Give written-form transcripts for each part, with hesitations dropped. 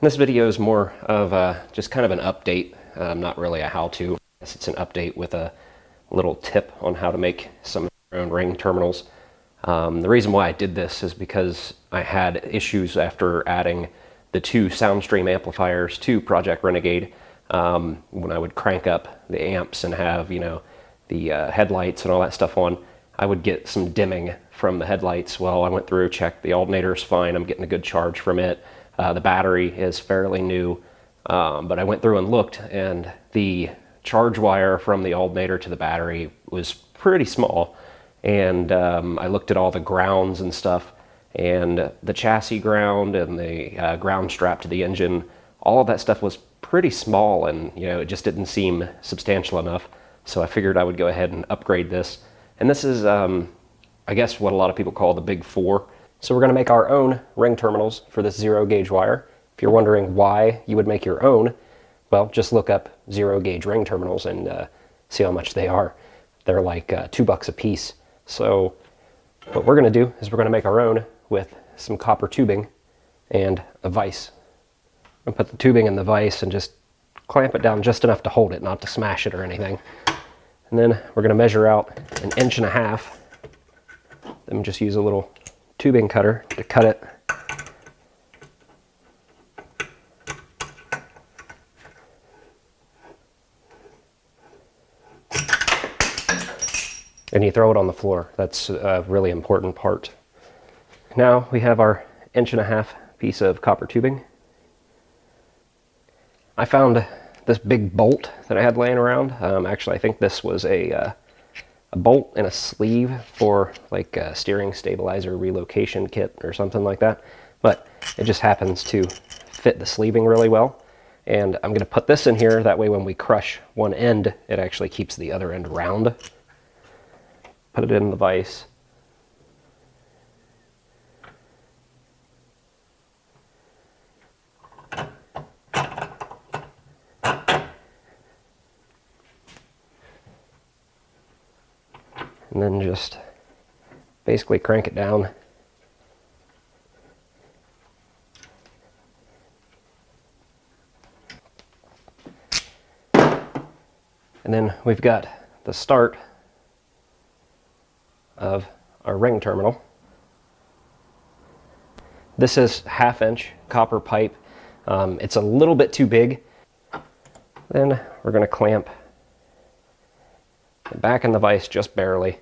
This video is more of just kind of an update, not really a how-to. It's an update with a little tip on how to make some of your own ring terminals. The reason why I did this is because I had issues after adding the two Soundstream amplifiers to Project Renegade. When I would crank up the amps and have, the headlights and all that stuff on, I would get some dimming from the headlights. Well, I went through, checked, the alternator's fine, I'm getting a good charge from it. The battery is fairly new, but I went through and looked, and the charge wire from the alternator to the battery was pretty small. And I looked at all the grounds and stuff, and the chassis ground and the ground strap to the engine, all of that stuff was pretty small, and it just didn't seem substantial enough. So I figured I would go ahead and upgrade this. And this is, I guess, what a lot of people call the Big Four. So we're going to make our own ring terminals for this 0 gauge wire. If you're wondering why you would make your own, well, just look up 0 gauge ring terminals and see how much they are. They're like $2 a piece. So what we're going to do is we're going to make our own with some copper tubing and a vise. I'm going to put the tubing in the vise and just clamp it down just enough to hold it, not to smash it or anything. And then we're going to measure out 1.5 inches. Then just use a little tubing cutter to cut it. And you throw it on the floor. That's a really important part. Now we have our 1.5 inch piece of copper tubing. I found this big bolt that I had laying around. Actually, I think this was a bolt and a sleeve for like a steering stabilizer relocation kit or something like that. But it just happens to fit the sleeving really well. And I'm going to put this in here. That way when we crush one end, it actually keeps the other end round. Put it in the vise. And then just basically crank it down. And then we've got the start of our ring terminal. This is 1/2 inch copper pipe. It's a little bit too big. Then we're going to clamp it back in the vise just barely.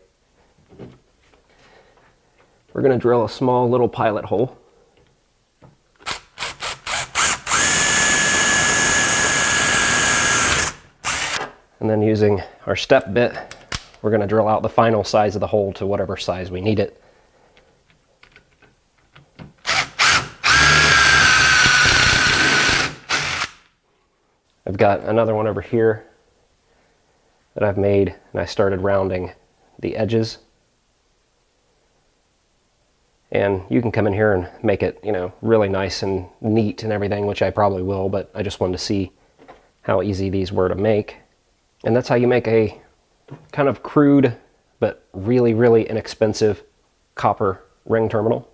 We're going to drill a small little pilot hole. And then using our step bit, we're going to drill out the final size of the hole to whatever size we need it. I've got another one over here that I've made, and I started rounding the edges. And you can come in here and make it, really nice and neat and everything, which I probably will, but I just wanted to see how easy these were to make. And that's how you make a kind of crude, but really, really inexpensive copper ring terminal.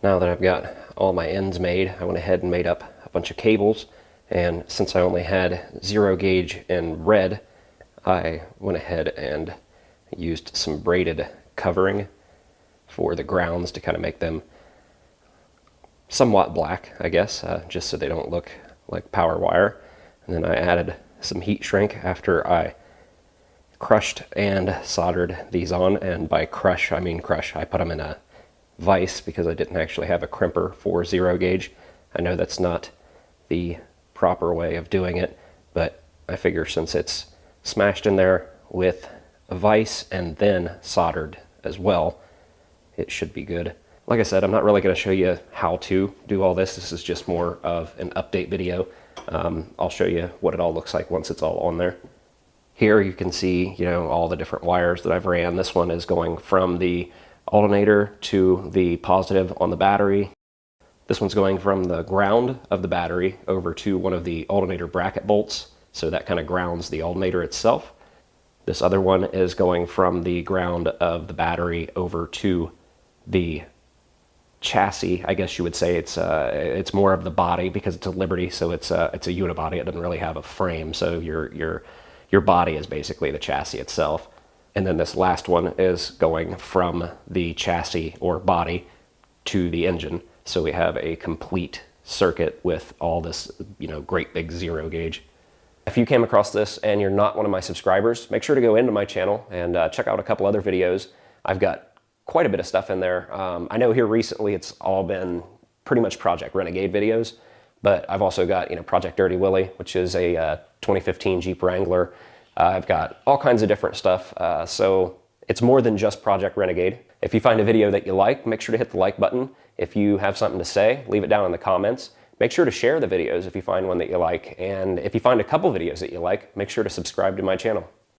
Now that I've got all my ends made, I went ahead and made up a bunch of cables. And since I only had 0 gauge in red, I went ahead and used some braided covering for the grounds to kind of make them somewhat black, I guess, just so they don't look like power wire. And then I added some heat shrink after I crushed and soldered these on. And by crush, I mean crush. I put them in a vise because I didn't actually have a crimper for 0 gauge. I know that's not the proper way of doing it, but I figure since it's smashed in there with a vise and then soldered as well, it should be good. Like I said, I'm not really going to show you how to do all this. This is just more of an update video. I'll show you what it all looks like once it's all on there. Here you can see, all the different wires that I've ran. This one is going from the alternator to the positive on the battery. This one's going from the ground of the battery over to one of the alternator bracket bolts, so that kind of grounds the alternator itself. This other one is going from the ground of the battery over to the chassis, I guess you would say. It's more of the body because it's a Liberty, so it's a unibody. It doesn't really have a frame, so your body is basically the chassis itself. And then this last one is going from the chassis or body to the engine. So we have a complete circuit with all this, great big zero gauge. If you came across this and you're not one of my subscribers, make sure to go into my channel and check out a couple other videos. I've got quite a bit of stuff in there. I know here recently it's all been pretty much Project Renegade videos, but I've also got, Project Dirty Willy, which is a 2015 Jeep Wrangler. I've got all kinds of different stuff. So it's more than just Project Renegade. If you find a video that you like, make sure to hit the like button. If you have something to say, leave it down in the comments. Make sure to share the videos if you find one that you like. And if you find a couple videos that you like, make sure to subscribe to my channel.